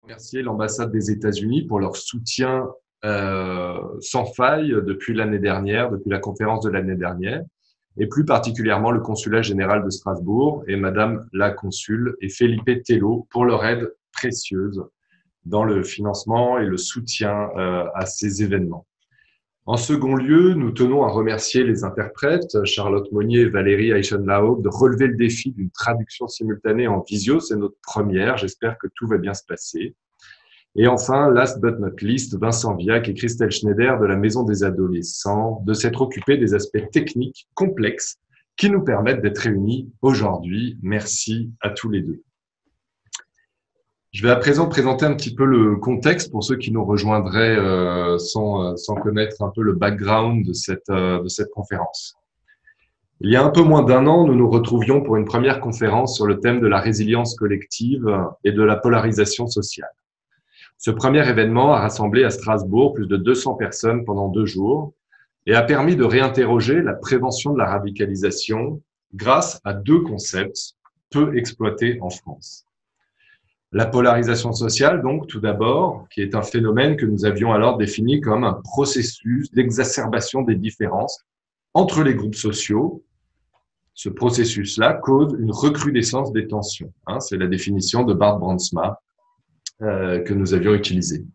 Remercier l'ambassade des États-Unis pour leur soutien sans faille depuis l'année dernière, depuis la conférence de l'année dernière, et plus particulièrement le consulat général de Strasbourg et Madame la consule et Felipe Tello pour leur aide précieuse dans le financement et le soutien à ces événements. En second lieu, nous tenons à remercier les interprètes, Charlotte Monnier et Valérie Eichenlaub, de relever le défi d'une traduction simultanée en visio. C'est notre première. J'espère que tout va bien se passer. Et enfin, last but not least, Vincent Viac et Christelle Schneider de la Maison des Adolescents, de s'être occupés des aspects techniques complexes qui nous permettent d'être réunis aujourd'hui. Merci à tous les deux. Je vais à présent présenter un petit peu le contexte pour ceux qui nous rejoindraient sans connaître un peu le background de cette conférence. Il y a un peu moins d'un an, nous nous retrouvions pour une première conférence sur le thème de la résilience collective et de la polarisation sociale. Ce premier événement a rassemblé à Strasbourg plus de 200 personnes pendant 2 jours et a permis de réinterroger la prévention de la radicalisation grâce à 2 concepts peu exploités en France. La polarisation sociale, donc, tout d'abord, qui est un phénomène que nous avions alors défini comme un processus d'exacerbation des différences entre les groupes sociaux. Ce processus-là cause une recrudescence des tensions. C'est la définition de Bart Brandsma que nous avions utilisée.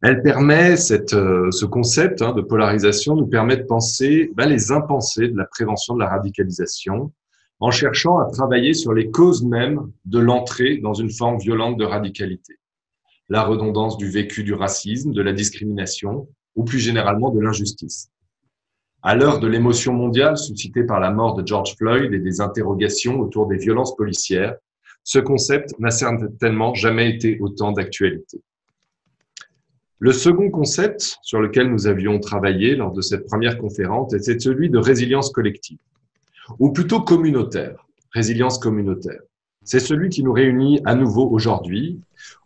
Elle permet, ce concept de polarisation nous permet de penser les impensés de la prévention de la radicalisation, en cherchant à travailler sur les causes mêmes de l'entrée dans une forme violente de radicalité. La redondance du vécu du racisme, de la discrimination ou plus généralement de l'injustice. À l'heure de l'émotion mondiale suscitée par la mort de George Floyd et des interrogations autour des violences policières, ce concept n'a certainement jamais été autant d'actualité. Le second concept sur lequel nous avions travaillé lors de cette première conférence était celui de résilience collective, ou plutôt communautaire, résilience communautaire. C'est celui qui nous réunit à nouveau aujourd'hui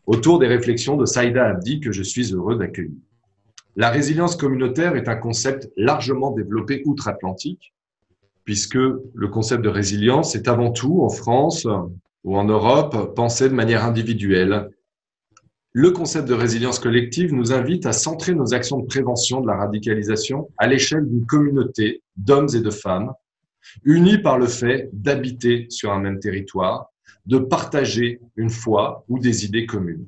autour des réflexions de Saïda Abdi que je suis heureux d'accueillir. La résilience communautaire est un concept largement développé outre-Atlantique, puisque le concept de résilience est avant tout, en France ou en Europe, pensé de manière individuelle. Le concept de résilience collective nous invite à centrer nos actions de prévention de la radicalisation à l'échelle d'une communauté d'hommes et de femmes, unis par le fait d'habiter sur un même territoire, de partager une foi ou des idées communes.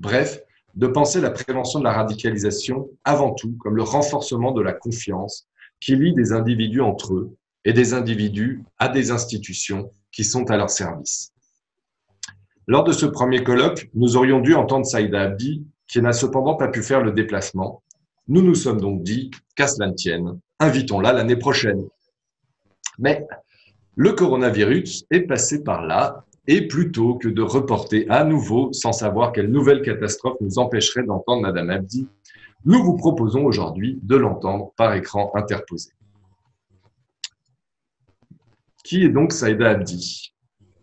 Bref, de penser la prévention de la radicalisation avant tout comme le renforcement de la confiance qui lie des individus entre eux et des individus à des institutions qui sont à leur service. Lors de ce premier colloque, nous aurions dû entendre Saïda Abdi, qui n'a cependant pas pu faire le déplacement. Nous nous sommes donc dit, qu'à cela ne tienne, invitons-la l'année prochaine. Mais le coronavirus est passé par là et plutôt que de reporter à nouveau sans savoir quelle nouvelle catastrophe nous empêcherait d'entendre Madame Abdi, nous vous proposons aujourd'hui de l'entendre par écran interposé. Qui est donc Saïda Abdi?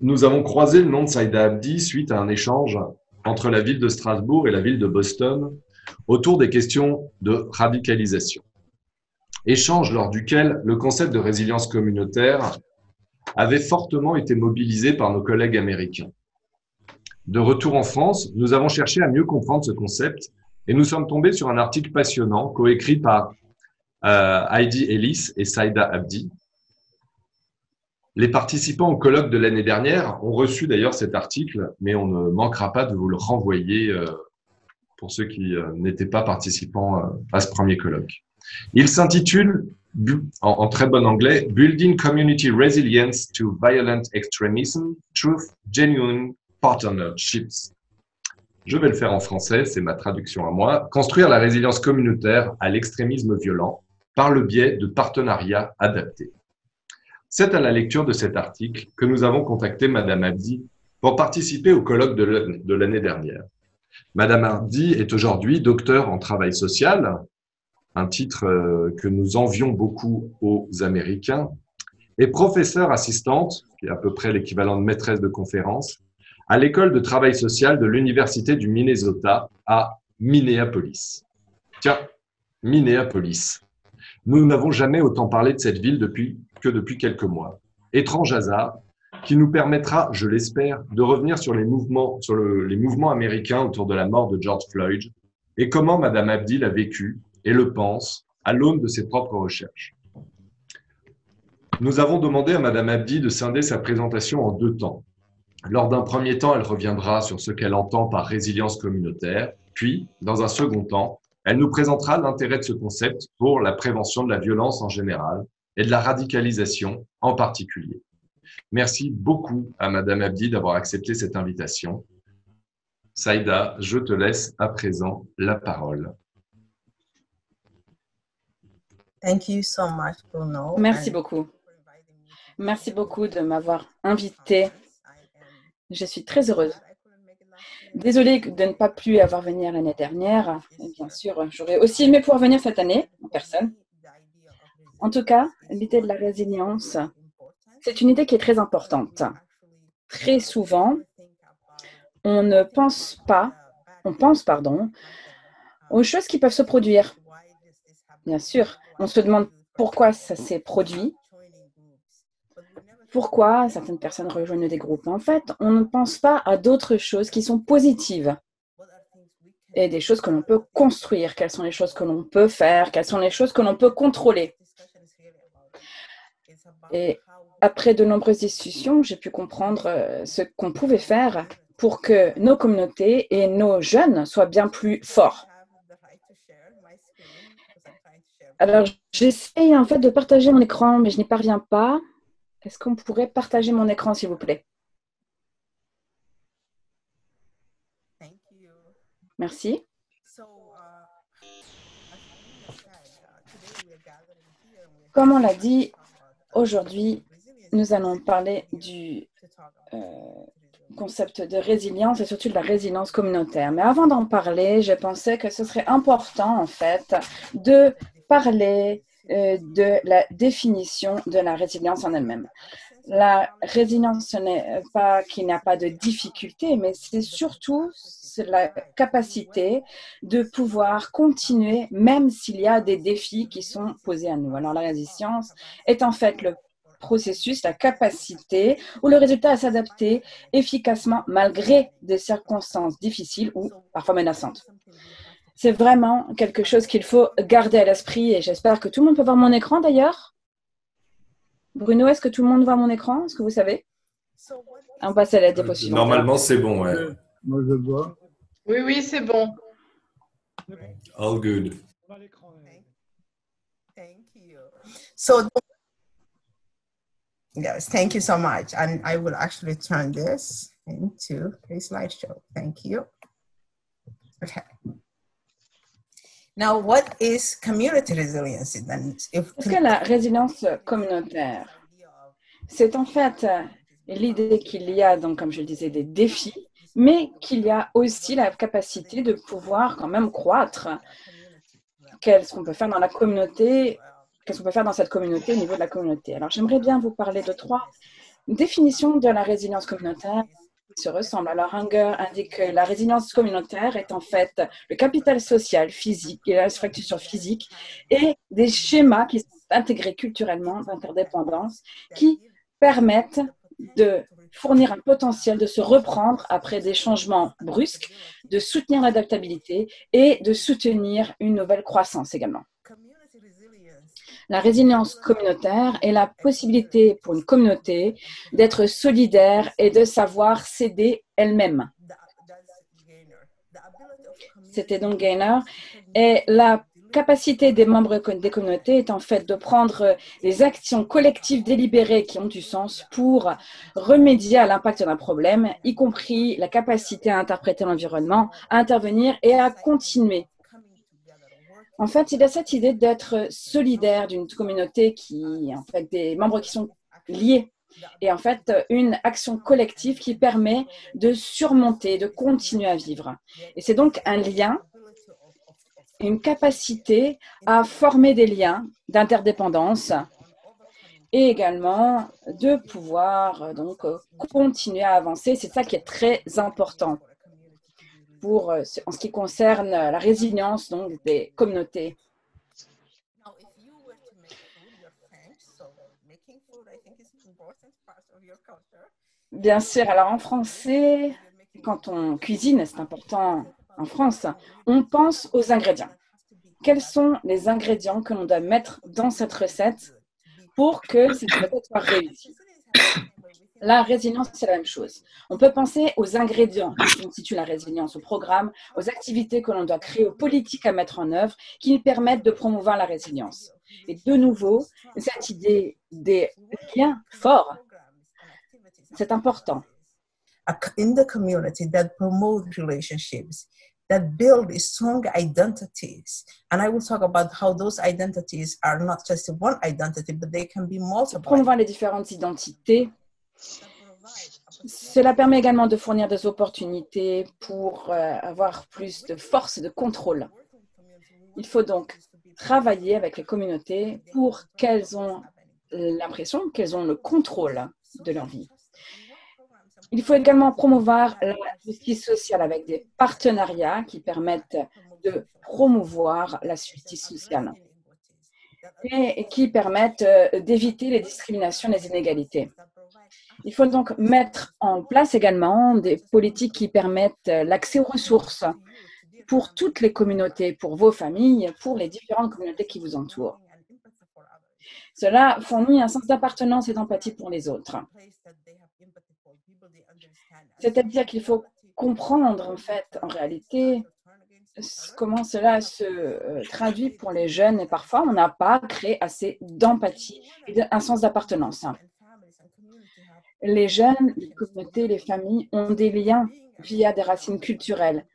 Nous avons croisé le nom de Saïda Abdi suite à un échange entre la ville de Strasbourg et la ville de Boston autour des questions de radicalisation. Échange lors duquel le concept de résilience communautaire avait fortement été mobilisé par nos collègues américains. De retour en France, nous avons cherché à mieux comprendre ce concept et nous sommes tombés sur un article passionnant coécrit par Heidi Ellis et Saïda Abdi. Les participants au colloque de l'année dernière ont reçu d'ailleurs cet article, mais on ne manquera pas de vous le renvoyer pour ceux qui n'étaient pas participants à ce premier colloque. Il s'intitule, en très bon anglais, Building Community Resilience to Violent Extremism, Truth, Genuine Partnerships. Je vais le faire en français, c'est ma traduction à moi. Construire la résilience communautaire à l'extrémisme violent par le biais de partenariats adaptés. C'est à la lecture de cet article que nous avons contacté Madame Abdi pour participer au colloque de l'année dernière. Madame Abdi est aujourd'hui docteur en travail social, un titre que nous envions beaucoup aux Américains, et professeure assistante, qui est à peu près l'équivalent de maîtresse de conférence, à l'école de travail social de l'Université du Minnesota à Minneapolis. Tiens, Minneapolis. Nous n'avons jamais autant parlé de cette ville depuis quelques mois. Étrange hasard, qui nous permettra, je l'espère, de revenir sur les mouvements, les mouvements américains autour de la mort de George Floyd et comment Madame Abdi l'a vécu et le pense à l'aune de ses propres recherches. Nous avons demandé à Madame Abdi de scinder sa présentation en 2 temps. Lors d'un premier temps, elle reviendra sur ce qu'elle entend par résilience communautaire, puis, dans un second temps, elle nous présentera l'intérêt de ce concept pour la prévention de la violence en général et de la radicalisation en particulier. Merci beaucoup à Madame Abdi d'avoir accepté cette invitation. Saïda, je te laisse à présent la parole. Thank you so much, Bruno. Merci beaucoup. Merci beaucoup de m'avoir invité. Je suis très heureuse. Désolée de ne pas plus avoir venir l'année dernière. Et bien sûr, j'aurais aussi aimé pouvoir venir cette année, en personne. En tout cas, l'idée de la résilience, c'est une idée qui est très importante. Très souvent, on pense, aux choses qui peuvent se produire. Bien sûr, on se demande pourquoi ça s'est produit, pourquoi certaines personnes rejoignent des groupes. En fait, on ne pense pas à d'autres choses qui sont positives et des choses que l'on peut construire. Quelles sont les choses que l'on peut faire? Quelles sont les choses que l'on peut contrôler? Et après de nombreuses discussions, j'ai pu comprendre ce qu'on pouvait faire pour que nos communautés et nos jeunes soient bien plus forts. Alors, j'essaye en fait de partager mon écran, mais je n'y parviens pas. Est-ce qu'on pourrait partager mon écran, s'il vous plaît? Merci. Comme on l'a dit, aujourd'hui, nous allons parler du concept de résilience et surtout de la résilience communautaire. Mais avant d'en parler, je pensais que ce serait important, en fait, de parler de la définition de la résilience en elle-même. La résilience, ce n'est pas qu'il n'y a pas de difficulté, mais c'est surtout la capacité de pouvoir continuer même s'il y a des défis qui sont posés à nous. Alors la résilience est en fait le processus, la capacité ou le résultat à s'adapter efficacement malgré des circonstances difficiles ou parfois menaçantes. C'est vraiment quelque chose qu'il faut garder à l'esprit et j'espère que tout le monde peut voir mon écran d'ailleurs. Bruno, est-ce que tout le monde voit mon écran? Est-ce que vous savez? On passe à la diapositive. Normalement, c'est bon, ouais. Moi, je vois. Oui, oui, c'est bon. All good. Thank you. So, yes, thank you so much. And I will actually turn this into a slideshow. Thank you. Okay. Now, what is community resilience then? Qu'est-ce que la résilience communautaire? C'est en fait l'idée qu'il y a, donc, comme je le disais, des défis, mais qu'il y a aussi la capacité de pouvoir quand même croître. Qu'est-ce qu'on peut faire dans la communauté? Qu'est-ce qu'on peut faire dans cette communauté au niveau de la communauté? Alors, j'aimerais bien vous parler de 3 définitions de la résilience communautaire qui se ressemblent. Alors, Hunger indique que la résilience communautaire est en fait le capital social, physique et la structure physique et des schémas qui sont intégrés culturellement d'interdépendance qui permettent de fournir un potentiel de se reprendre après des changements brusques, de soutenir l'adaptabilité et de soutenir une nouvelle croissance également. La résilience communautaire est la possibilité pour une communauté d'être solidaire et de savoir s'aider elle-même. C'était donc Gaynor. Et la capacité des membres des communautés est en fait de prendre des actions collectives délibérées qui ont du sens pour remédier à l'impact d'un problème, y compris la capacité à interpréter l'environnement, à intervenir et à continuer. En fait, il y a cette idée d'être solidaire d'une communauté qui, en fait, des membres qui sont liés. Et en fait, une action collective qui permet de surmonter, de continuer à vivre. Et c'est donc un lien, une capacité à former des liens d'interdépendance et également de pouvoir donc continuer à avancer. C'est ça qui est très important pour, en ce qui concerne la résilience donc, des communautés. Bien sûr, alors en français, quand on cuisine, c'est important en France, on pense aux ingrédients. Quels sont les ingrédients que l'on doit mettre dans cette recette pour que cette recette soit réussie? La résilience, c'est la même chose. On peut penser aux ingrédients qui constituent la résilience, au programme, aux activités que l'on doit créer, aux politiques à mettre en œuvre qui permettent de promouvoir la résilience. Et de nouveau, cette idée des liens forts, c'est important. In the community that promote relationships, that build strong identities. And I will talk about how those identities are not just one identity, but they can be multiple. Promouvoir les différentes identités. Cela permet également de fournir des opportunités pour avoir plus de force et de contrôle. Il faut donc travailler avec les communautés pour qu'elles ont l'impression qu'elles ont le contrôle de leur vie. Il faut également promouvoir la justice sociale avec des partenariats qui permettent de promouvoir la justice sociale et qui permettent d'éviter les discriminations et les inégalités. Il faut donc mettre en place également des politiques qui permettent l'accès aux ressources pour toutes les communautés, pour vos familles, pour les différentes communautés qui vous entourent. Cela fournit un sens d'appartenance et d'empathie pour les autres. C'est-à-dire qu'il faut comprendre, en fait, en réalité, comment cela se traduit pour les jeunes. Et parfois, on n'a pas créé assez d'empathie et un sens d'appartenance. Les jeunes, les communautés, les familles ont des liens via des racines culturelles.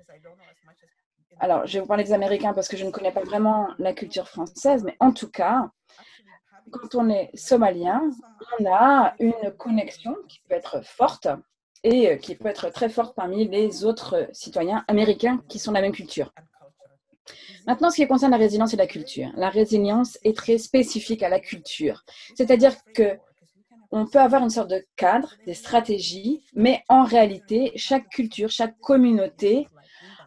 Alors, je vais vous parler des Américains parce que je ne connais pas vraiment la culture française, mais en tout cas, quand on est somalien, on a une connexion qui peut être forte et qui peut être très forte parmi les autres citoyens américains qui sont de la même culture. Maintenant, ce qui concerne la résilience et la culture. La résilience est très spécifique à la culture. C'est-à-dire qu'on peut avoir une sorte de cadre, des stratégies, mais en réalité, chaque culture, chaque communauté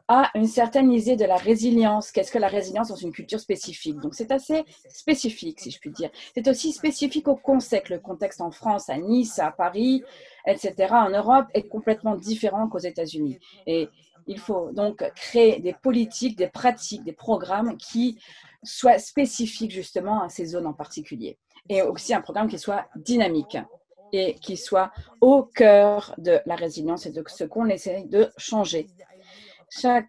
a une certaine idée de la résilience. Qu'est-ce que la résilience dans une culture spécifique? Donc, c'est assez spécifique, si je puis dire. C'est aussi spécifique au contexte. Le contexte en France, à Nice, à Paris, etc., en Europe, est complètement différent qu'aux États-Unis. Et il faut donc créer des politiques, des pratiques, des programmes qui soient spécifiques justement à ces zones en particulier. Et aussi un programme qui soit dynamique et qui soit au cœur de la résilience et de ce qu'on essaie de changer. Chaque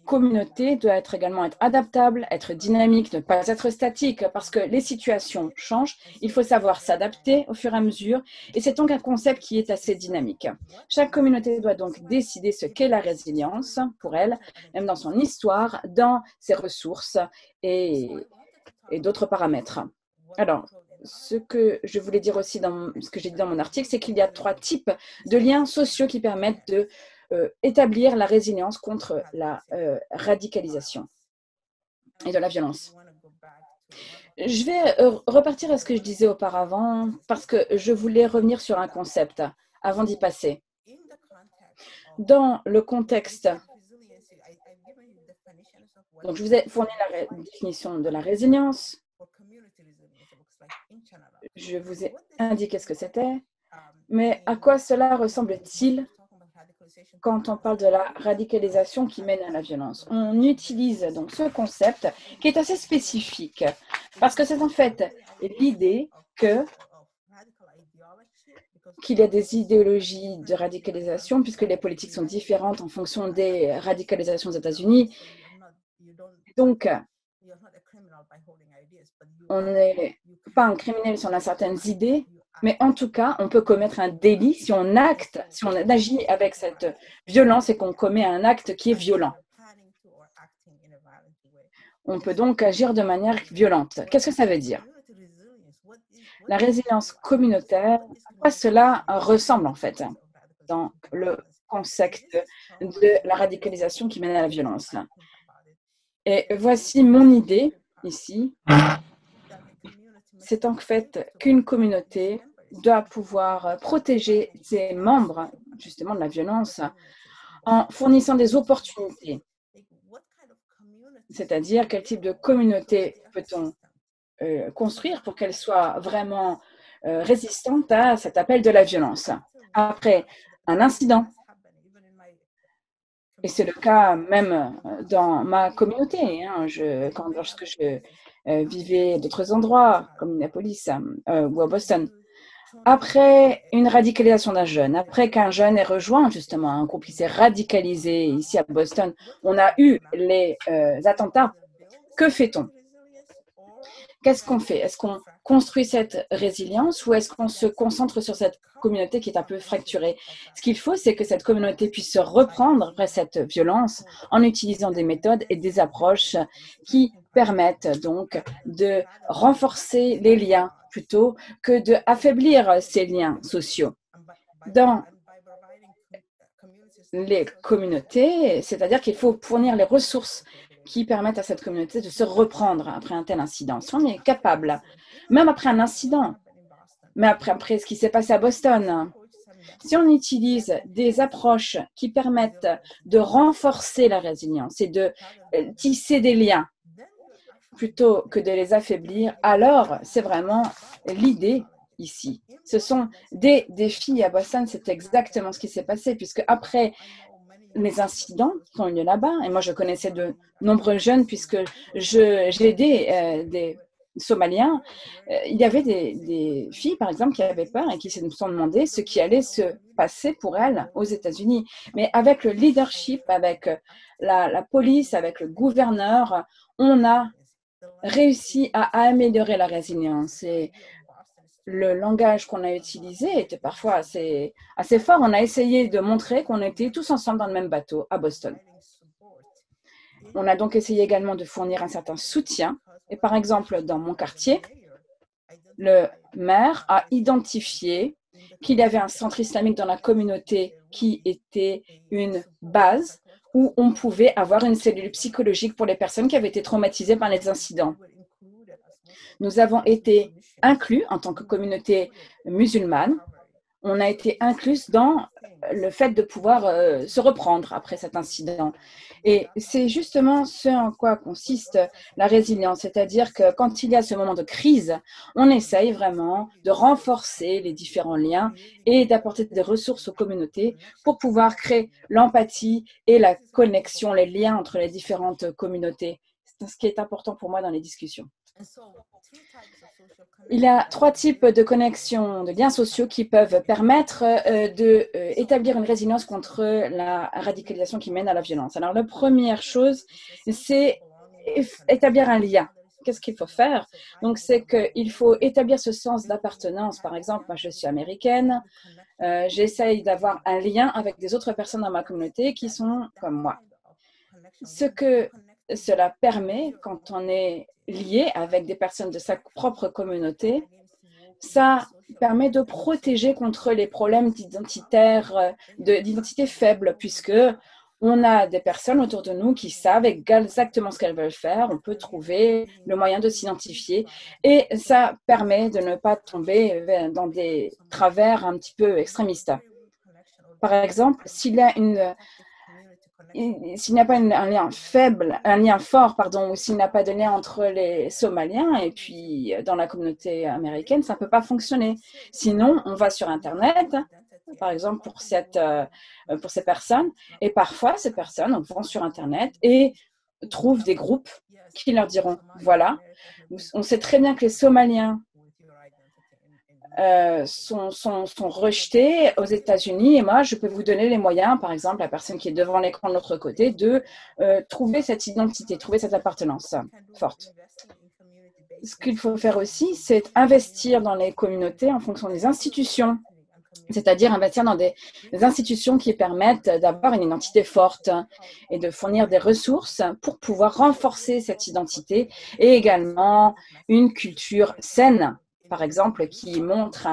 communauté doit également être adaptable, être dynamique, ne pas être statique, parce que les situations changent. Il faut savoir s'adapter au fur et à mesure, et c'est donc un concept qui est assez dynamique. Chaque communauté doit donc décider ce qu'est la résilience pour elle, même dans son histoire, dans ses ressources et d'autres paramètres. Alors, ce que je voulais dire aussi dans ce que j'ai dit dans mon article, c'est qu'il y a 3 types de liens sociaux qui permettent de établir la résilience contre la radicalisation et de la violence. Je vais repartir à ce que je disais auparavant parce que je voulais revenir sur un concept avant d'y passer. Dans le contexte, donc je vous ai fourni la définition de la résilience. Je vous ai indiqué ce que c'était, mais à quoi cela ressemble-t-il quand on parle de la radicalisation qui mène à la violence? On utilise donc ce concept qui est assez spécifique parce que c'est en fait l'idée qu'il y a des idéologies de radicalisation puisque les politiques sont différentes en fonction des radicalisations aux États-Unis. Donc, on n'est pas un criminel si on a certaines idées, mais en tout cas, on peut commettre un délit si on agit avec cette violence et qu'on commet un acte qui est violent. On peut donc agir de manière violente. Qu'est-ce que ça veut dire? La résilience communautaire, à quoi cela ressemble en fait dans le concept de la radicalisation qui mène à la violence? Et voici mon idée ici. C'est en fait qu'une communauté doit pouvoir protéger ses membres justement de la violence en fournissant des opportunités. C'est-à-dire quel type de communauté peut-on construire pour qu'elle soit vraiment résistante à cet appel de la violence. Après un incident, et c'est le cas même dans ma communauté, hein, lorsque je vivais d'autres endroits, comme Minneapolis ou à Boston, après une radicalisation d'un jeune, après qu'un jeune ait rejoint justement un groupe qui s'est radicalisé ici à Boston, on a eu les attentats. Que fait-on? Qu'est-ce qu'on fait? Est-ce qu'on construit cette résilience ou est-ce qu'on se concentre sur cette communauté qui est un peu fracturée? Ce qu'il faut, c'est que cette communauté puisse se reprendre après cette violence en utilisant des méthodes et des approches qui permettent donc de renforcer les liens plutôt que d'affaiblir ces liens sociaux. Dans les communautés, c'est-à-dire qu'il faut fournir les ressources qui permettent à cette communauté de se reprendre après un tel incident. Si on est capable, même après un incident, mais après ce qui s'est passé à Boston, si on utilise des approches qui permettent de renforcer la résilience et de tisser des liens plutôt que de les affaiblir, alors c'est vraiment l'idée ici. Ce sont des défis à Boston, c'est exactement ce qui s'est passé, puisque après les incidents qui ont eu lieu là-bas, et moi je connaissais de nombreux jeunes puisque j'ai aidé des Somaliens, il y avait des filles par exemple qui avaient peur et qui se sont demandé ce qui allait se passer pour elles aux États-Unis. Mais avec le leadership, avec la police, avec le gouverneur, on a réussi à améliorer la résilience. Et le langage qu'on a utilisé était parfois assez fort. On a essayé de montrer qu'on était tous ensemble dans le même bateau à Boston. On a donc essayé également de fournir un certain soutien. Et par exemple, dans mon quartier, le maire a identifié qu'il y avait un centre islamique dans la communauté qui était une base où on pouvait avoir une cellule psychologique pour les personnes qui avaient été traumatisées par les incidents. Nous avons été inclus en tant que communauté musulmane. On a été inclus dans le fait de pouvoir se reprendre après cet incident. Et c'est justement ce en quoi consiste la résilience, c'est-à-dire que quand il y a ce moment de crise, on essaye vraiment de renforcer les différents liens et d'apporter des ressources aux communautés pour pouvoir créer l'empathie et la connexion, les liens entre les différentes communautés. C'est ce qui est important pour moi dans les discussions. Il y a 3 types de connexions, de liens sociaux qui peuvent permettre d'établir une résilience contre la radicalisation qui mène à la violence. Alors, la première chose, c'est établir un lien. Qu'est-ce qu'il faut faire? Donc, c'est qu'il faut établir ce sens d'appartenance. Par exemple, moi, je suis américaine. J'essaye d'avoir un lien avec des autres personnes dans ma communauté qui sont comme moi. Ce que cela permet, quand on est lié avec des personnes de sa propre communauté, ça permet de protéger contre les problèmes d'identité faible, puisque on a des personnes autour de nous qui savent exactement ce qu'elles veulent faire. On peut trouver le moyen de s'identifier et ça permet de ne pas tomber dans des travers un petit peu extrémistes. Par exemple, s'il n'y a pas un lien faible, un lien fort, pardon, ou s'il n'y a pas de lien entre les Somaliens et puis dans la communauté américaine, ça ne peut pas fonctionner. Sinon, on va sur Internet, par exemple, pour ces personnes, et parfois, ces personnes vont sur Internet et trouvent des groupes qui leur diront, voilà, on sait très bien que les Somaliens sont rejetés aux États-Unis et moi, je peux vous donner les moyens, par exemple, la personne qui est devant l'écran de l'autre côté, de trouver cette identité, trouver cette appartenance forte. Ce qu'il faut faire aussi, c'est investir dans les communautés en fonction des institutions, c'est-à-dire investir dans des institutions qui permettent d'avoir une identité forte et de fournir des ressources pour pouvoir renforcer cette identité et également une culture saine, par exemple, qui montre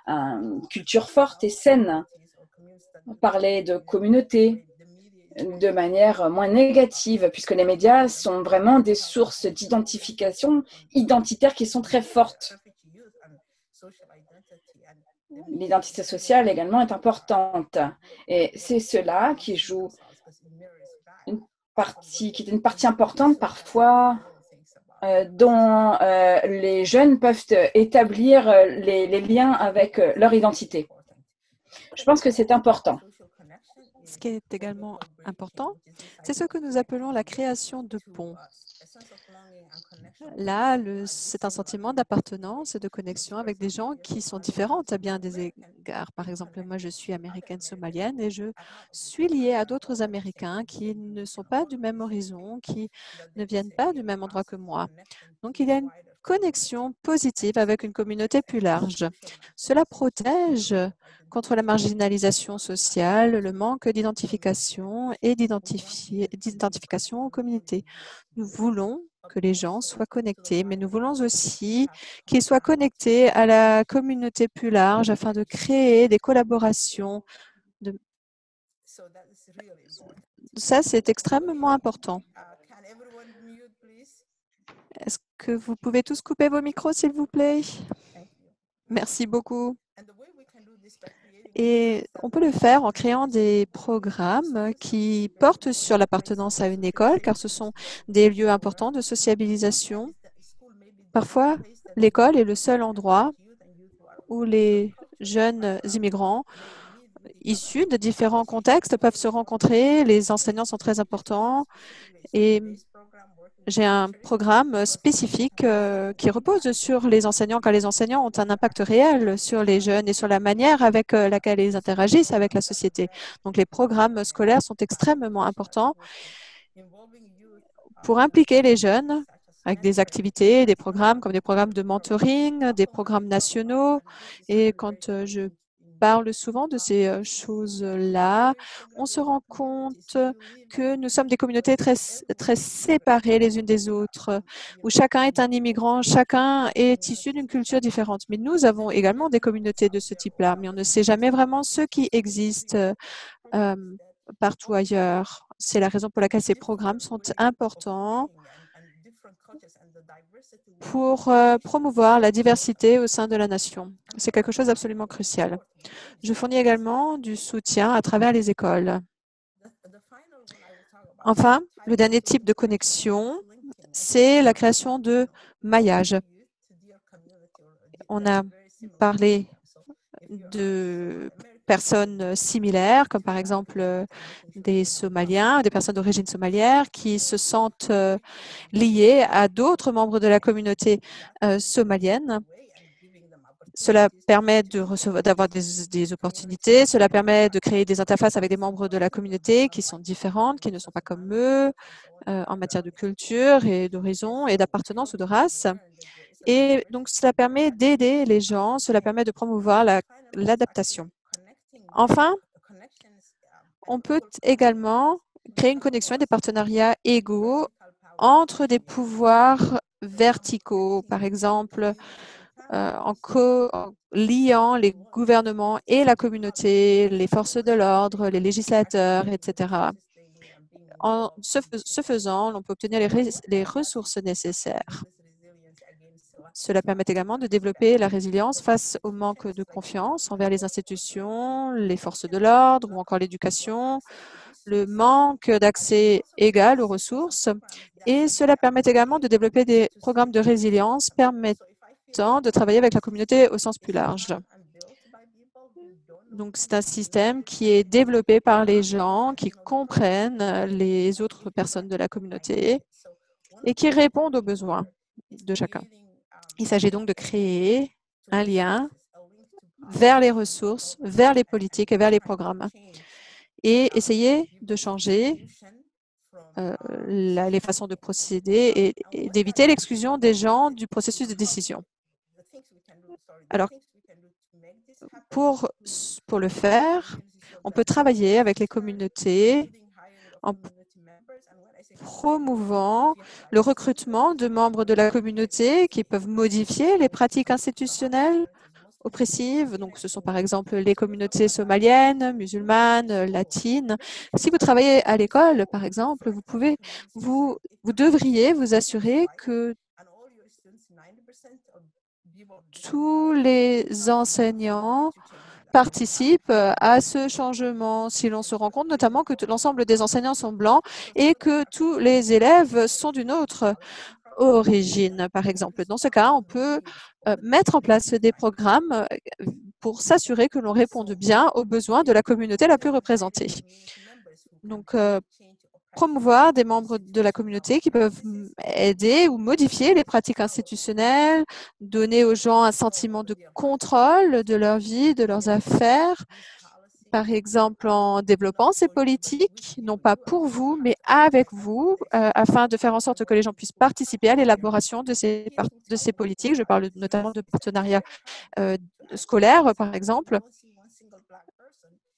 une culture forte et saine. Parler de communauté de manière moins négative, puisque les médias sont vraiment des sources d'identification identitaire qui sont très fortes. L'identité sociale également est importante et c'est cela qui joue qui est une partie importante parfois dont les jeunes peuvent établir les liens avec leur identité. Je pense que c'est important. Ce qui est également important, c'est ce que nous appelons la création de ponts. Là, c'est un sentiment d'appartenance et de connexion avec des gens qui sont différents à bien des égards. Par exemple, moi, je suis américaine somalienne et je suis liée à d'autres Américains qui ne sont pas du même horizon, qui ne viennent pas du même endroit que moi. Donc, il y a une connexion positive avec une communauté plus large. Cela protège contre la marginalisation sociale, le manque d'identification et d'identification aux communautés. Nous voulons que les gens soient connectés, mais nous voulons aussi qu'ils soient connectés à la communauté plus large afin de créer des collaborations. Ça, c'est extrêmement important. Est-ce que vous pouvez tous couper vos micros, s'il vous plaît? Merci beaucoup. Et on peut le faire en créant des programmes qui portent sur l'appartenance à une école, car ce sont des lieux importants de sociabilisation. Parfois, l'école est le seul endroit où les jeunes immigrants issus de différents contextes peuvent se rencontrer. Les enseignants sont très importants et j'ai un programme spécifique qui repose sur les enseignants, car les enseignants ont un impact réel sur les jeunes et sur la manière avec laquelle ils interagissent avec la société. Donc, les programmes scolaires sont extrêmement importants pour impliquer les jeunes avec des activités, des programmes comme des programmes de mentoring, des programmes nationaux. Et quand je parle souvent de ces choses-là, on se rend compte que nous sommes des communautés très séparées les unes des autres, où chacun est un immigrant, chacun est issu d'une culture différente. Mais nous avons également des communautés de ce type-là, mais on ne sait jamais vraiment ce qui existe partout ailleurs. C'est la raison pour laquelle ces programmes sont importants pour promouvoir la diversité au sein de la nation. C'est quelque chose d'absolument crucial. Je fournis également du soutien à travers les écoles. Enfin, le dernier type de connexion, c'est la création de maillage. On a parlé de personnes similaires, comme par exemple des Somaliens, des personnes d'origine somalière qui se sentent liées à d'autres membres de la communauté somalienne. Cela permet d'avoir des opportunités, cela permet de créer des interfaces avec des membres de la communauté qui sont différentes, qui ne sont pas comme eux en matière de culture et d'horizon et d'appartenance ou de race. Et donc, cela permet d'aider les gens, cela permet de promouvoir l'adaptation. Enfin, on peut également créer une connexion et des partenariats égaux entre des pouvoirs verticaux, par exemple, en liant les gouvernements et la communauté, les forces de l'ordre, les législateurs, etc. En ce faisant, on peut obtenir les ressources nécessaires. Cela permet également de développer la résilience face au manque de confiance envers les institutions, les forces de l'ordre ou encore l'éducation, le manque d'accès égal aux ressources. Et cela permet également de développer des programmes de résilience permettant de travailler avec la communauté au sens plus large. Donc, c'est un système qui est développé par les gens qui comprennent les autres personnes de la communauté et qui répondent aux besoins de chacun. Il s'agit donc de créer un lien vers les ressources, vers les politiques et vers les programmes et essayer de changer les façons de procéder et d'éviter l'exclusion des gens du processus de décision. Alors, pour le faire, on peut travailler avec les communautés en promouvant le recrutement de membres de la communauté qui peuvent modifier les pratiques institutionnelles oppressives. Donc, ce sont par exemple les communautés somaliennes, musulmanes, latines. Si vous travaillez à l'école, par exemple, vous devriez vous assurer que tous les enseignants participent à ce changement. Si l'on se rend compte notamment que l'ensemble des enseignants sont blancs et que tous les élèves sont d'une autre origine, par exemple. Dans ce cas, on peut mettre en place des programmes pour s'assurer que l'on réponde bien aux besoins de la communauté la plus représentée. Donc, promouvoir des membres de la communauté qui peuvent aider ou modifier les pratiques institutionnelles, donner aux gens un sentiment de contrôle de leur vie, de leurs affaires, par exemple en développant ces politiques, non pas pour vous, mais avec vous, afin de faire en sorte que les gens puissent participer à l'élaboration de ces politiques. Je parle notamment de partenariats scolaires, par exemple.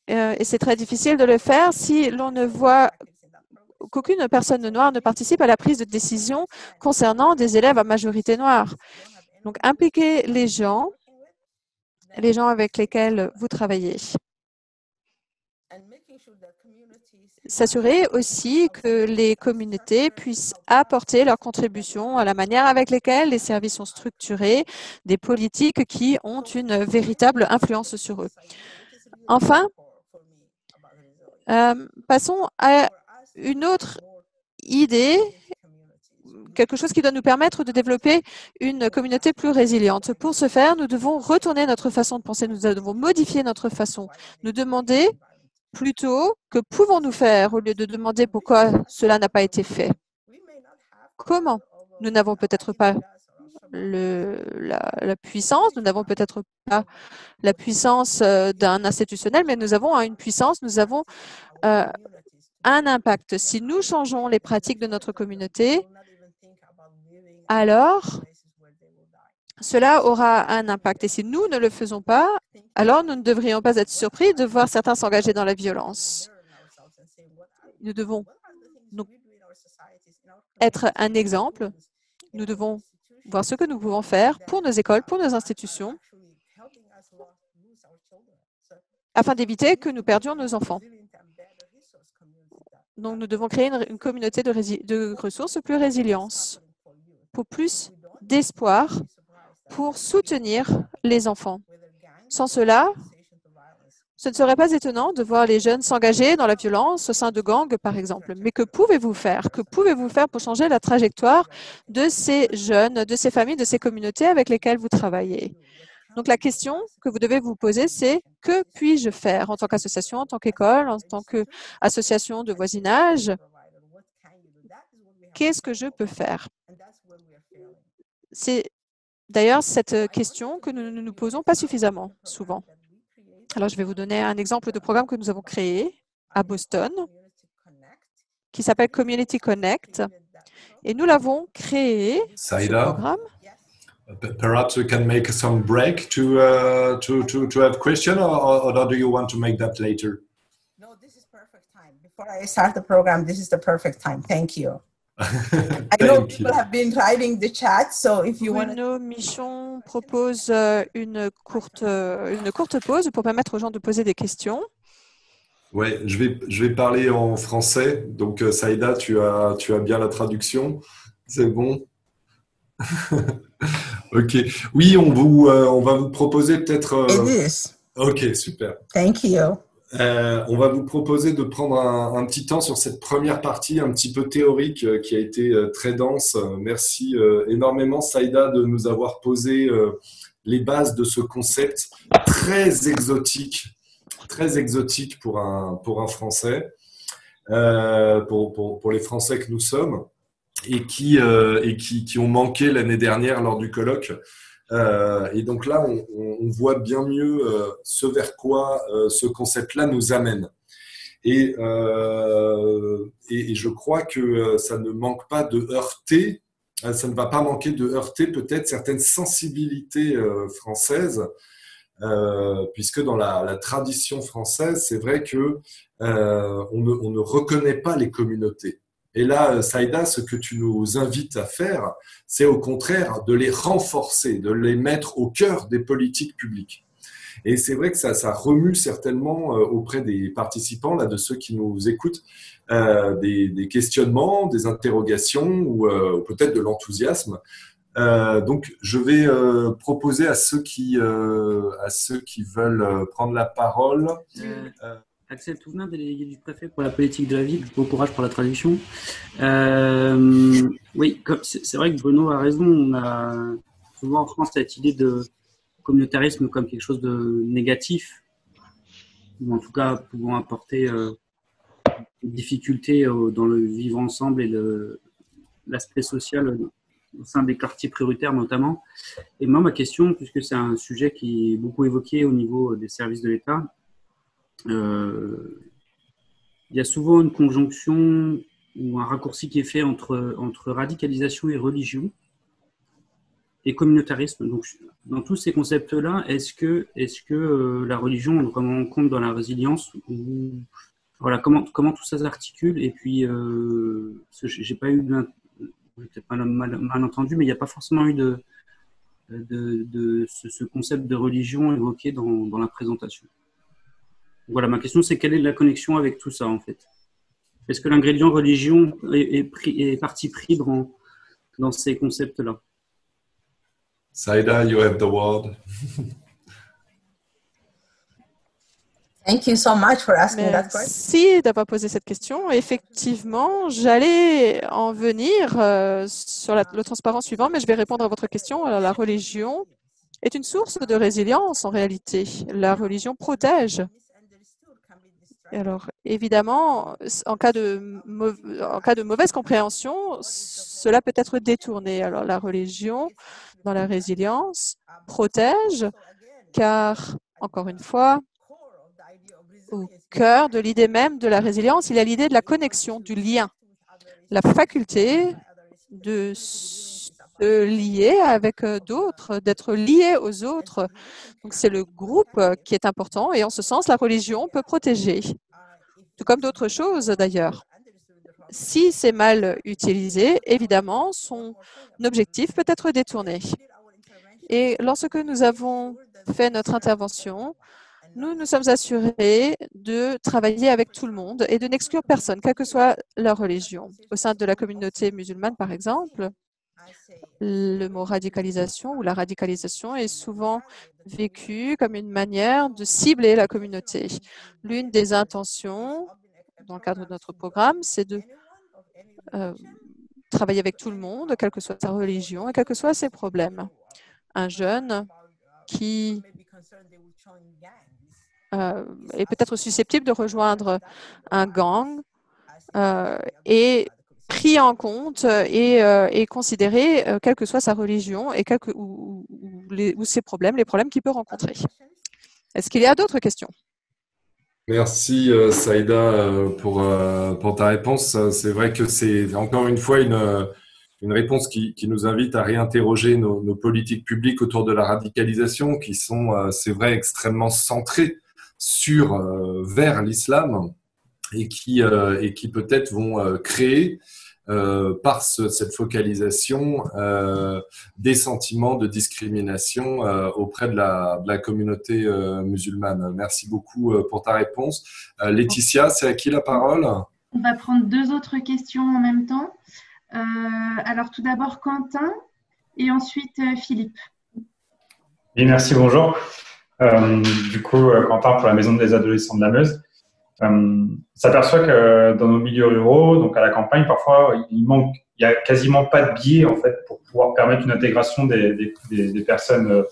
Et c'est très difficile de le faire si l'on ne voit qu'aucune personne noire ne participe à la prise de décision concernant des élèves à majorité noire. Donc, impliquer les gens avec lesquels vous travaillez. S'assurer aussi que les communautés puissent apporter leur contribution à la manière avec laquelle les services sont structurés, des politiques qui ont une véritable influence sur eux. Enfin, passons à une autre idée, quelque chose qui doit nous permettre de développer une communauté plus résiliente. Pour ce faire, nous devons retourner notre façon de penser, nous devons modifier notre façon, nous demander plutôt que pouvons-nous faire au lieu de demander pourquoi cela n'a pas été fait. Comment? Nous n'avons peut-être pas la puissance, nous n'avons peut-être pas la puissance d'un institutionnel, mais nous avons une puissance, nous avons un impact. Si nous changeons les pratiques de notre communauté, alors cela aura un impact. Et si nous ne le faisons pas, alors nous ne devrions pas être surpris de voir certains s'engager dans la violence. Nous devons donc être un exemple. Nous devons voir ce que nous pouvons faire pour nos écoles, pour nos institutions, afin d'éviter que nous perdions nos enfants. Donc, nous devons créer une communauté de ressources plus résilientes, pour plus d'espoir, pour soutenir les enfants. Sans cela, ce ne serait pas étonnant de voir les jeunes s'engager dans la violence au sein de gangs, par exemple. Mais que pouvez-vous faire? Que pouvez-vous faire pour changer la trajectoire de ces jeunes, de ces familles, de ces communautés avec lesquelles vous travaillez? Donc, la question que vous devez vous poser, c'est que puis-je faire en tant qu'association, en tant qu'école, en tant qu'association de voisinage? Qu'est-ce que je peux faire? C'est d'ailleurs cette question que nous ne nous posons pas suffisamment souvent. Alors, je vais vous donner un exemple de programme que nous avons créé à Boston, qui s'appelle Community Connect. Et nous l'avons créé, ce programme. Perhaps we can make some break to have question, or do you want to make that later? No, this is perfect time. Before I start the program, this is the perfect time. Thank you. I know people have been writing the chat, so if you want. Bruno Michon propose une courte pause pour permettre aux gens de poser des questions. Ouais, je vais parler en français. Donc, Saïda, tu as bien la traduction. C'est bon? Ok. Oui, on va vous proposer peut-être. It is. Ok, super. Thank you. On va vous proposer de prendre un petit temps sur cette première partie un petit peu théorique qui a été très dense. Merci énormément, Saïda, de nous avoir posé les bases de ce concept très exotique pour un Français, pour les Français que nous sommes et qui ont manqué l'année dernière lors du colloque. Et donc là, on voit bien mieux ce vers quoi ce concept-là nous amène. Et je crois que ça ne manque pas de heurter, ça ne va pas manquer de heurter peut-être certaines sensibilités françaises, puisque dans la tradition française, c'est vrai que on ne reconnaît pas les communautés. Et là, Saïda, ce que tu nous invites à faire, c'est au contraire de les renforcer, de les mettre au cœur des politiques publiques. Et c'est vrai que ça remue certainement auprès des participants, là, de ceux qui nous écoutent, des questionnements, des interrogations ou peut-être de l'enthousiasme. Donc, je vais proposer à ceux qui veulent prendre la parole Axel Touvenin, délégué du préfet pour la politique de la ville. Bon courage pour la traduction. Oui, c'est vrai que Bruno a raison. On a souvent en France cette idée de communautarisme comme quelque chose de négatif, ou en tout cas pouvant apporter des difficultés dans le vivre ensemble et l'aspect social au sein des quartiers prioritaires notamment. Et moi, ma question, puisque c'est un sujet qui est beaucoup évoqué au niveau des services de l'État, il y a souvent une conjonction ou un raccourci qui est fait entre radicalisation et religion et communautarisme. Donc, dans tous ces concepts-là, est-ce que la religion entre vraiment en compte dans la résilience ou voilà, comment tout ça s'articule? Et puis, j'ai pas eu peut-être mal entendu, mais il n'y a pas forcément eu de ce concept de religion évoqué dans la présentation. Voilà, ma question, c'est quelle est la connexion avec tout ça, en fait? Est-ce que l'ingrédient religion est parti pris dans ces concepts-là? Saïda, you have the word. Thank you so much for asking that question. Merci d'avoir posé cette question. Effectivement, j'allais en venir sur le transparent suivant, mais je vais répondre à votre question. Alors, la religion est une source de résilience en réalité. La religion protège. Alors, évidemment, en cas de mauvaise compréhension, cela peut être détourné. Alors, la religion, dans la résilience, protège, car, encore une fois, au cœur de l'idée même de la résilience, il y a l'idée de la connexion, du lien, la faculté de se lier avec d'autres, d'être lié aux autres. Donc, c'est le groupe qui est important et en ce sens, la religion peut protéger, tout comme d'autres choses d'ailleurs. Si c'est mal utilisé, évidemment, son objectif peut être détourné. Et lorsque nous avons fait notre intervention, nous nous sommes assurés de travailler avec tout le monde et de n'exclure personne, quelle que soit leur religion. Au sein de la communauté musulmane, par exemple, le mot radicalisation ou la radicalisation est souvent vécu comme une manière de cibler la communauté. L'une des intentions dans le cadre de notre programme, c'est de travailler avec tout le monde, quelle que soit sa religion et quels que soient ses problèmes. Un jeune qui est peut-être susceptible de rejoindre un gang est pris en compte et considéré, quelle que soit sa religion et ou ses problèmes, les problèmes qu'il peut rencontrer. Est-ce qu'il y a d'autres questions? Merci Saïda pour ta réponse. C'est vrai que c'est encore une fois une réponse qui nous invite à réinterroger nos politiques publiques autour de la radicalisation qui sont, c'est vrai, extrêmement centrées vers l'islam et qui peut-être vont créer par cette focalisation des sentiments de discrimination auprès de la communauté musulmane. Merci beaucoup pour ta réponse. Laetitia, c'est à qui la parole? On va prendre deux autres questions en même temps. Alors tout d'abord Quentin et ensuite Philippe. Oui, merci, bonjour. Du coup, Quentin pour la Maison des adolescents de la Meuse. On s'aperçoit que dans nos milieux ruraux, donc à la campagne, parfois, il y a quasiment pas de biais en fait pour pouvoir permettre une intégration des personnes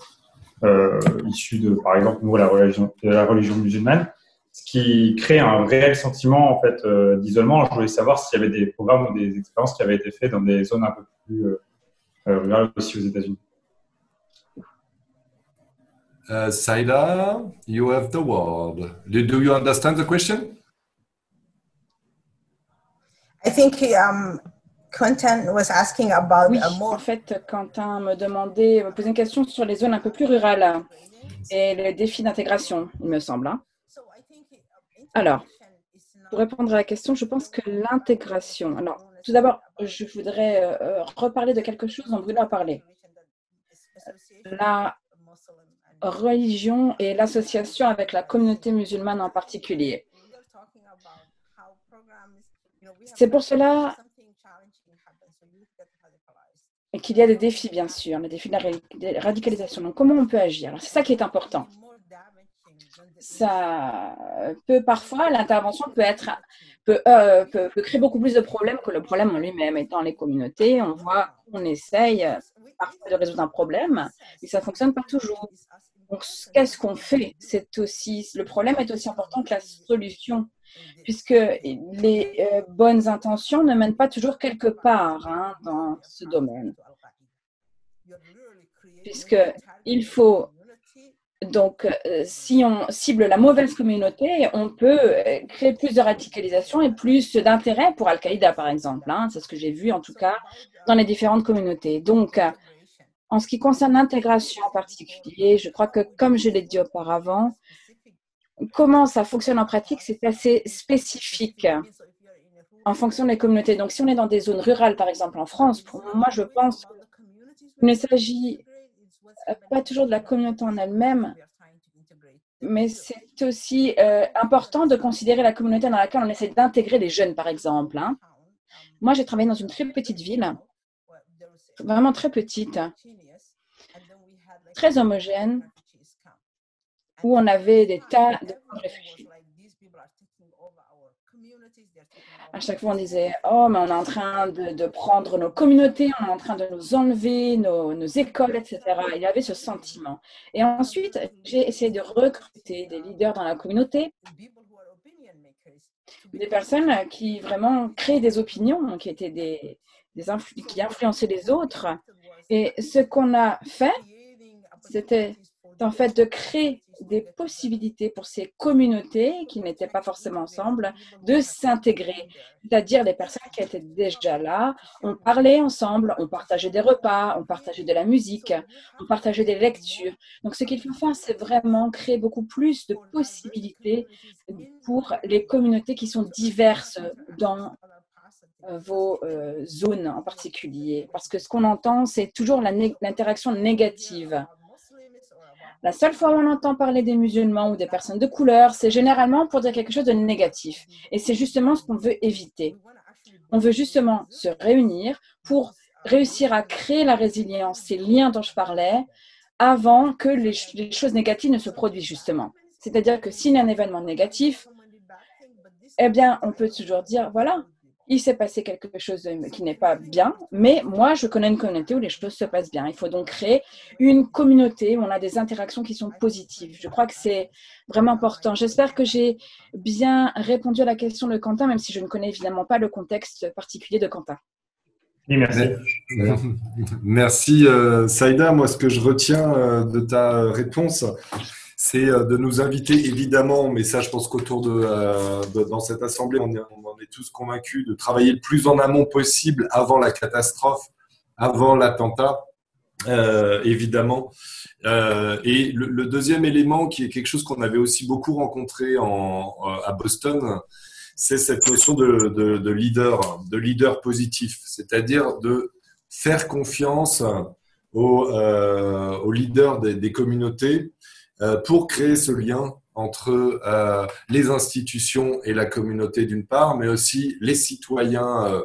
issues de, par exemple, nous, la religion musulmane, ce qui crée un réel sentiment en fait d'isolement. Je voulais savoir s'il y avait des programmes ou des expériences qui avaient été faites dans des zones un peu plus rurales aussi aux États-Unis. Saïda, you have the word. Do you understand the question? I think Quentin was asking about Oui, more. en fait, Quentin me posait une question sur les zones un peu plus rurales et les défis d'intégration, il me semble. Alors, pour répondre à la question, je pense que l'intégration… Alors, tout d'abord, je voudrais reparler de quelque chose dont Bruno a parlé. La religion et l'association avec la communauté musulmane en particulier. C'est pour cela qu'il y a des défis, bien sûr, les défis de la radicalisation. Donc, comment on peut agir? C'est ça qui est important. ça peut parfois, l'intervention peut créer beaucoup plus de problèmes que le problème en lui-même. Et dans les communautés, on voit qu'on essaye parfois de résoudre un problème, mais ça ne fonctionne pas toujours. Donc, qu'est-ce qu'on fait? Le problème est aussi important que la solution, puisque les bonnes intentions ne mènent pas toujours quelque part dans ce domaine. Puisqu'il faut, donc, si on cible la mauvaise communauté, on peut créer plus de radicalisation et plus d'intérêt pour Al-Qaïda, par exemple. C'est ce que j'ai vu, en tout cas, dans les différentes communautés. Donc, en ce qui concerne l'intégration en particulier, je crois que, comme je l'ai dit auparavant, comment ça fonctionne en pratique, c'est assez spécifique en fonction des communautés. Donc, si on est dans des zones rurales, par exemple en France, pour moi, je pense qu'il ne s'agit pas toujours de la communauté en elle-même, mais c'est aussi important de considérer la communauté dans laquelle on essaie d'intégrer les jeunes, par exemple. Moi, j'ai travaillé dans une très petite ville, vraiment très petite, très homogène, où on avait des tas de réfugiés. À chaque fois, on disait « Oh, mais on est en train de prendre nos communautés, on est en train de nous enlever nos écoles, etc. » Il y avait ce sentiment. Et ensuite, j'ai essayé de recruter des leaders dans la communauté, des personnes qui vraiment créaient des opinions, qui étaient qui influençaient les autres. Et ce qu'on a fait, c'était en fait de créer des possibilités pour ces communautés qui n'étaient pas forcément ensemble de s'intégrer, c'est-à-dire des personnes qui étaient déjà là, on parlait ensemble, on partageait des repas, on partageait de la musique, on partageait des lectures. Donc ce qu'il faut faire, c'est vraiment créer beaucoup plus de possibilités pour les communautés qui sont diverses dans vos zones en particulier, parce que ce qu'on entend, c'est toujours l'interaction négative. La seule fois où on entend parler des musulmans ou des personnes de couleur, c'est généralement pour dire quelque chose de négatif. Et c'est justement ce qu'on veut éviter. On veut justement se réunir pour réussir à créer la résilience, ces liens dont je parlais, avant que les choses négatives ne se produisent justement. C'est-à-dire que s'il y a un événement négatif, eh bien, on peut toujours dire, voilà, il s'est passé quelque chose qui n'est pas bien, mais moi, je connais une communauté où les choses se passent bien. Il faut donc créer une communauté où on a des interactions qui sont positives. Je crois que c'est vraiment important. J'espère que j'ai bien répondu à la question de Quentin, même si je ne connais évidemment pas le contexte particulier de Quentin. Oui, merci. Merci, Saïda. Moi, ce que je retiens de ta réponse, c'est de nous inviter, évidemment, mais ça, je pense qu'autour dans cette assemblée, on en est tous convaincus, de travailler le plus en amont possible avant la catastrophe, avant l'attentat, évidemment. Et le deuxième élément, qui est quelque chose qu'on avait aussi beaucoup rencontré à Boston, c'est cette notion de leader positif, c'est-à-dire de faire confiance aux leaders des communautés, pour créer ce lien entre les institutions et la communauté d'une part, mais aussi les citoyens,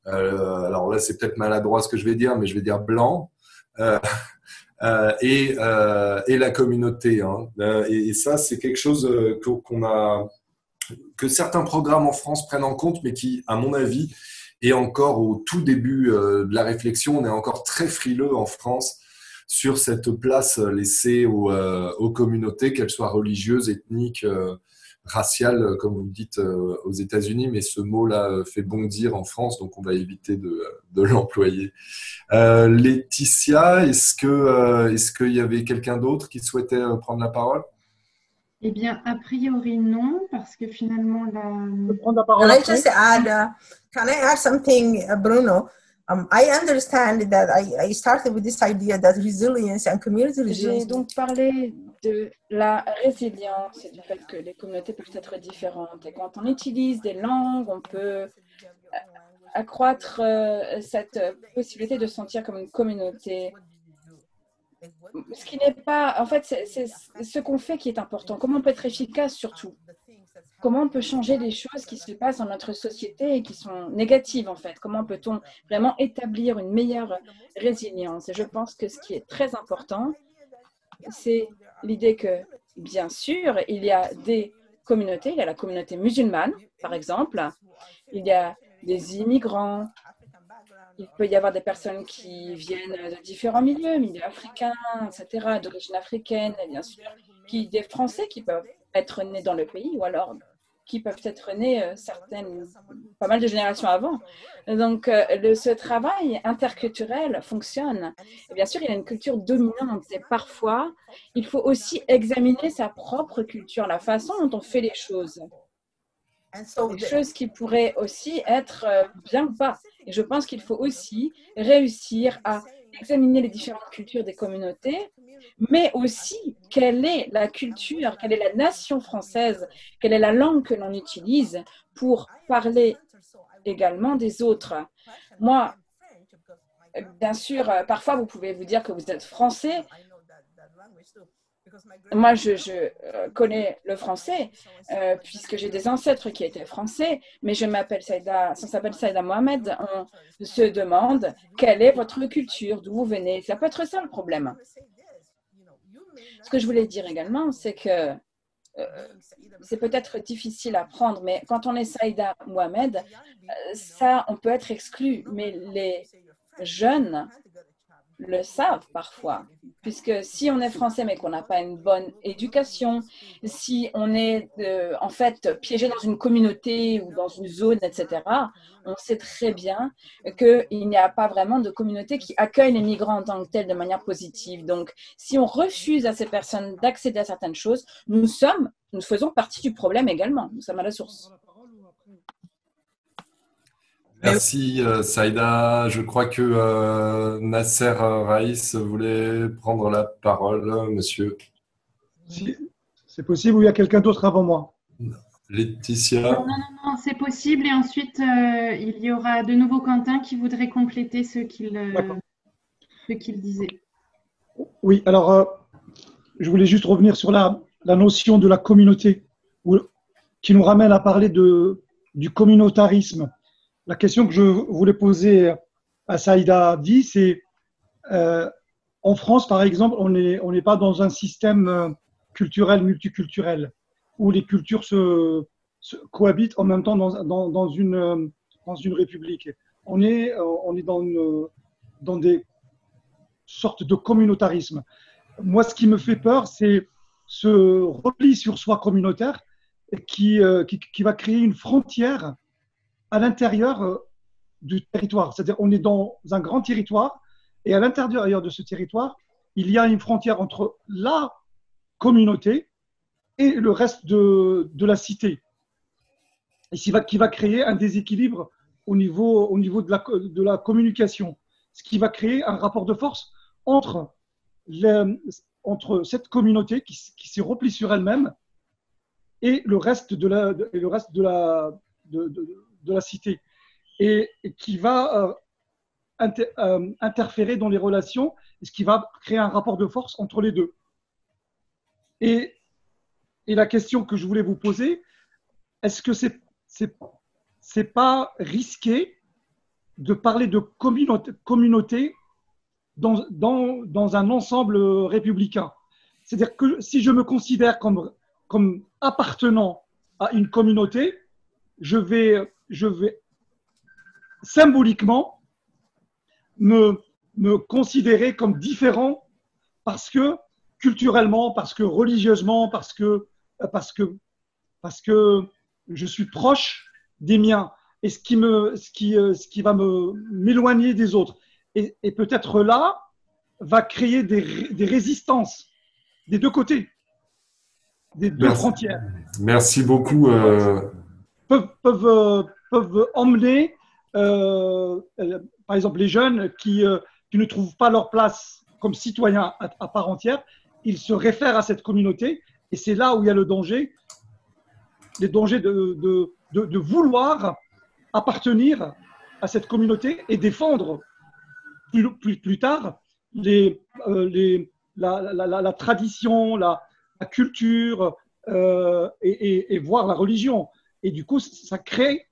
alors là c'est peut-être maladroit ce que je vais dire, mais je vais dire blancs, et la communauté. Et ça c'est quelque chose que certains programmes en France prennent en compte, mais qui, à mon avis, est encore au tout début de la réflexion. On est encore très frileux en France sur cette place laissée aux communautés, qu'elles soient religieuses, ethniques, raciales, comme vous le dites aux États-Unis, mais ce mot-là fait bondir en France, donc on va éviter de l'employer. Laetitia, est-ce qu'il y avait quelqu'un d'autre qui souhaitait prendre la parole? Eh bien, a priori, non, parce que finalement, Can I add something, Bruno? I understand that I started with this idea that resilience and community resilience. J'ai donc parlé de la résilience et du fait que les communautés peuvent être différentes. Et quand on utilise des langues, on peut accroître cette possibilité de se sentir comme une communauté. Ce qui n'est pas, en fait, c'est ce qu'on fait qui est important. Comment on peut être efficace surtout? Comment on peut changer les choses qui se passent dans notre société et qui sont négatives en fait? Comment peut-on vraiment établir une meilleure résilience? Et je pense que ce qui est très important, c'est l'idée que bien sûr, il y a des communautés, il y a la communauté musulmane, par exemple, il y a des immigrants, il peut y avoir des personnes qui viennent de différents milieux africains, etc., d'origine africaine, et bien sûr, des Français qui peuvent être nés dans le pays ou alors qui peuvent être nés pas mal de générations avant. Donc, ce travail interculturel fonctionne. Et bien sûr, il y a une culture dominante et parfois, il faut aussi examiner sa propre culture, la façon dont on fait les choses. Des choses qui pourraient aussi être bien ou pas. Et je pense qu'il faut aussi réussir à examiner les différentes cultures des communautés, mais aussi quelle est la culture, quelle est la nation française, quelle est la langue que l'on utilise pour parler également des autres. Moi, bien sûr, parfois vous pouvez vous dire que vous êtes français. Moi, je connais le français puisque j'ai des ancêtres qui étaient français, mais je m'appelle Saïda, ça s'appelle Saïda Mohamed. On se demande quelle est votre culture, d'où vous venez. Ça peut être ça le problème. Ce que je voulais dire également, c'est que c'est peut-être difficile à prendre, mais quand on est Saïda Mohamed, ça, on peut être exclu, mais les jeunes le savent parfois, puisque si on est français mais qu'on n'a pas une bonne éducation, si on est en fait piégé dans une communauté ou dans une zone, etc., on sait très bien qu'il n'y a pas vraiment de communauté qui accueille les migrants en tant que tels de manière positive. Donc, si on refuse à ces personnes d'accéder à certaines choses, nous faisons partie du problème également. Nous sommes à la source. Merci Saïda. Je crois que Nasser Raïs voulait prendre la parole, monsieur. Si c'est possible ou il y a quelqu'un d'autre avant moi? Laetitia. Non, c'est possible. Et ensuite, il y aura de nouveau Quentin qui voudrait compléter ce qu'il disait. Oui, alors je voulais juste revenir sur la notion de la communauté qui nous ramène à parler du communautarisme. La question que je voulais poser à Saïda Di, c'est en France, par exemple, on n'est pas dans un système culturel, multiculturel, où les cultures se cohabitent en même temps dans une république. On est dans des sortes de communautarisme. Moi, ce qui me fait peur, c'est ce repli sur soi communautaire qui va créer une frontière à l'intérieur du territoire. C'est-à-dire on est dans un grand territoire et à l'intérieur de ce territoire, il y a une frontière entre la communauté et le reste de la cité. Et qui va créer un déséquilibre au niveau de la communication. Ce qui va créer un rapport de force entre cette communauté qui s'est repliée sur elle-même et le reste de la cité, et qui va interférer dans les relations, et ce qui va créer un rapport de force entre les deux. Et la question que je voulais vous poser, est-ce que c'est pas risqué de parler de communauté dans un ensemble républicain? C'est-à-dire que si je me considère comme appartenant à une communauté, je vais symboliquement me considérer comme différent parce que culturellement, parce que religieusement, parce que je suis proche des miens, et ce qui va m'éloigner des autres. Et peut-être là va créer des résistances des deux côtés, des deux frontières. Merci beaucoup. Peuvent emmener, par exemple, les jeunes qui ne trouvent pas leur place comme citoyens à part entière, ils se réfèrent à cette communauté, et c'est là où il y a le danger, les dangers de vouloir appartenir à cette communauté et défendre plus tard la tradition, la culture et voir la religion. Et du coup, ça crée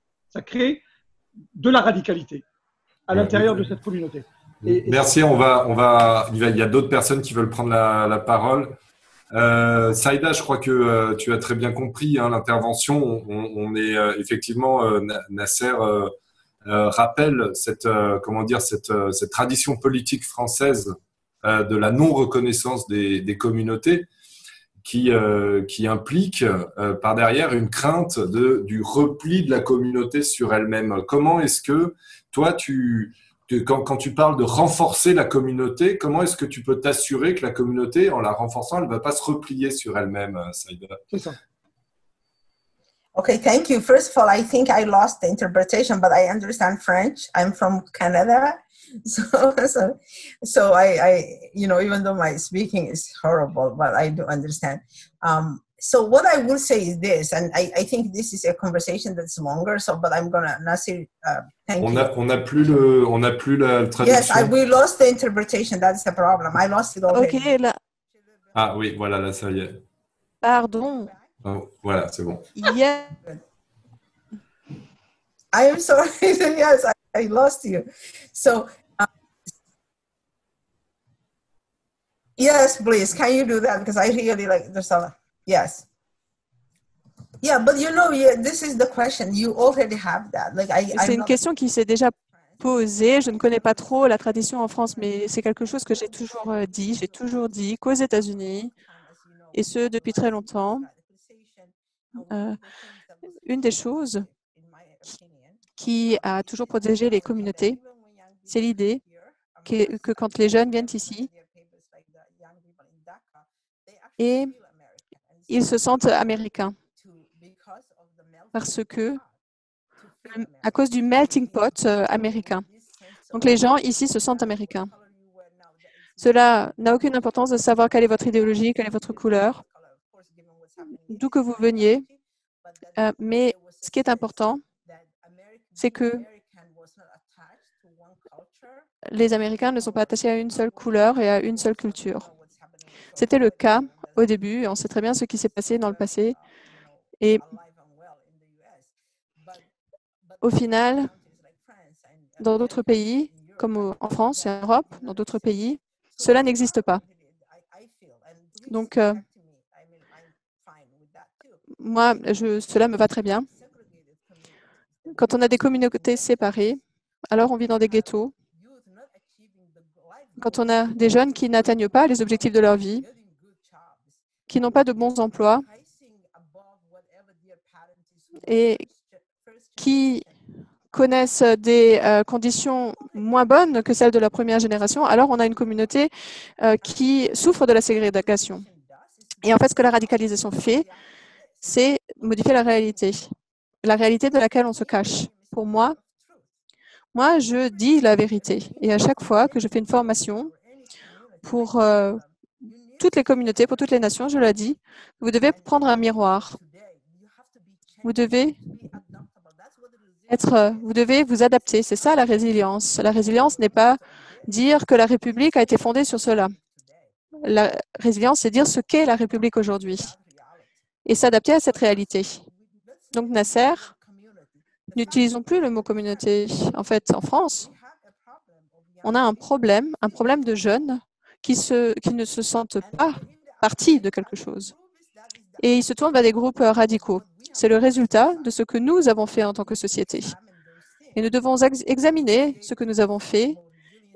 de la radicalité à l'intérieur de cette communauté. Merci. Il y a d'autres personnes qui veulent prendre la parole. Saïda, je crois que tu as très bien compris hein, l'intervention. On est effectivement, Nasser rappelle cette, comment dire, cette tradition politique française de la non-reconnaissance des communautés qui implique par derrière une crainte du repli de la communauté sur elle-même. Comment est-ce que toi, quand tu parles de renforcer la communauté, comment est-ce que tu peux t'assurer que la communauté, en la renforçant, elle ne va pas se replier sur elle-même, Saïda? C'est ça. Okay, thank you. First of all, I think I lost the interpretation, but I understand French. I'm from Canada. So I, you know, even though my speaking is horrible, but I do understand. So what I will say is this, and I think this is a conversation that's longer. So, but I'm gonna Nasir, thank you. On n'a plus la traduction. Yes, we lost the interpretation. That's the problem. I lost it already. Ok, là, Ah oui, voilà, là ça y est. pardon. Oh, voilà, c'est bon. Yeah. I am sorry. Yes, I lost you. So. Yes, please. Can you do that? Because I really like the song. Yes. Yeah, but you know, this is the question. You already have that. Like C'est une question qui s'est déjà posée. Je ne connais pas trop la tradition en France, mais c'est quelque chose que j'ai toujours dit. J'ai toujours dit qu'aux États-Unis, et ce depuis très longtemps, une des choses qui a toujours protégé les communautés, c'est l'idée que quand les jeunes viennent ici, et ils se sentent américains parce que, à cause du melting pot américain. Donc, les gens ici se sentent américains. Cela n'a aucune importance de savoir quelle est votre idéologie, quelle est votre couleur, d'où que vous veniez. Mais ce qui est important, c'est que les Américains ne sont pas attachés à une seule couleur et à une seule culture. C'était le cas au début, et on sait très bien ce qui s'est passé dans le passé. Et au final, dans d'autres pays, comme en France et en Europe, dans d'autres pays, cela n'existe pas. Donc, moi, cela me va très bien. Quand on a des communautés séparées, alors on vit dans des ghettos. Quand on a des jeunes qui n'atteignent pas les objectifs de leur vie, qui n'ont pas de bons emplois et qui connaissent des conditions moins bonnes que celles de la première génération, alors on a une communauté qui souffre de la ségrégation. Et en fait, ce que la radicalisation fait, c'est modifier la réalité de laquelle on se cache. Pour moi, je dis la vérité. Et à chaque fois que je fais une formation pour toutes les communautés, pour toutes les nations, je l'ai dit, vous devez prendre un miroir. Vous devez vous adapter. C'est ça la résilience. La résilience n'est pas dire que la République a été fondée sur cela. La résilience, c'est dire ce qu'est la République aujourd'hui et s'adapter à cette réalité. Donc, Nasser, n'utilisons plus le mot communauté. En fait, en France, on a un problème de jeunes qui ne se sentent pas partie de quelque chose. Et ils se tournent vers des groupes radicaux. C'est le résultat de ce que nous avons fait en tant que société. Et nous devons examiner ce que nous avons fait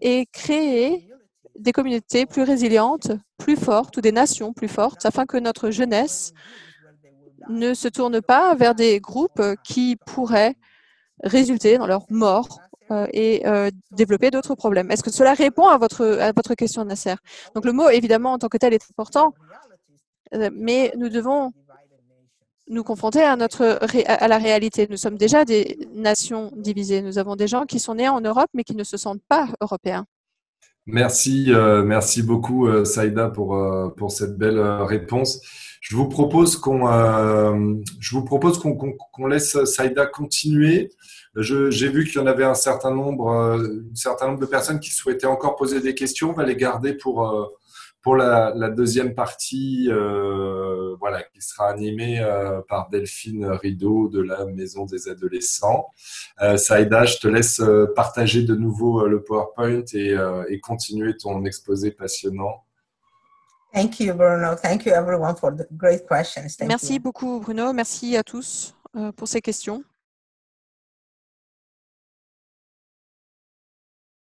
et créer des communautés plus résilientes, plus fortes, ou des nations plus fortes, afin que notre jeunesse ne se tourne pas vers des groupes qui pourraient résulter dans leur mort et développer d'autres problèmes. Est-ce que cela répond à votre question, Nasser? Donc le mot, évidemment, en tant que tel, est important, mais nous devons nous confronter à la réalité. Nous sommes déjà des nations divisées. Nous avons des gens qui sont nés en Europe, mais qui ne se sentent pas européens. Merci beaucoup, Saïda, pour cette belle réponse. Je vous propose qu'on laisse Saïda continuer. J'ai vu qu'il y en avait un certain nombre de personnes qui souhaitaient encore poser des questions. On va les garder pour la deuxième partie, voilà, qui sera animée par Delphine Rideau de la Maison des Adolescents. Saïda, je te laisse partager de nouveau le PowerPoint et continuer ton exposé passionnant. Thank you, Bruno. Thank you, everyone, for the great questions. Thank Merci you. beaucoup, Bruno. Merci à tous pour ces questions.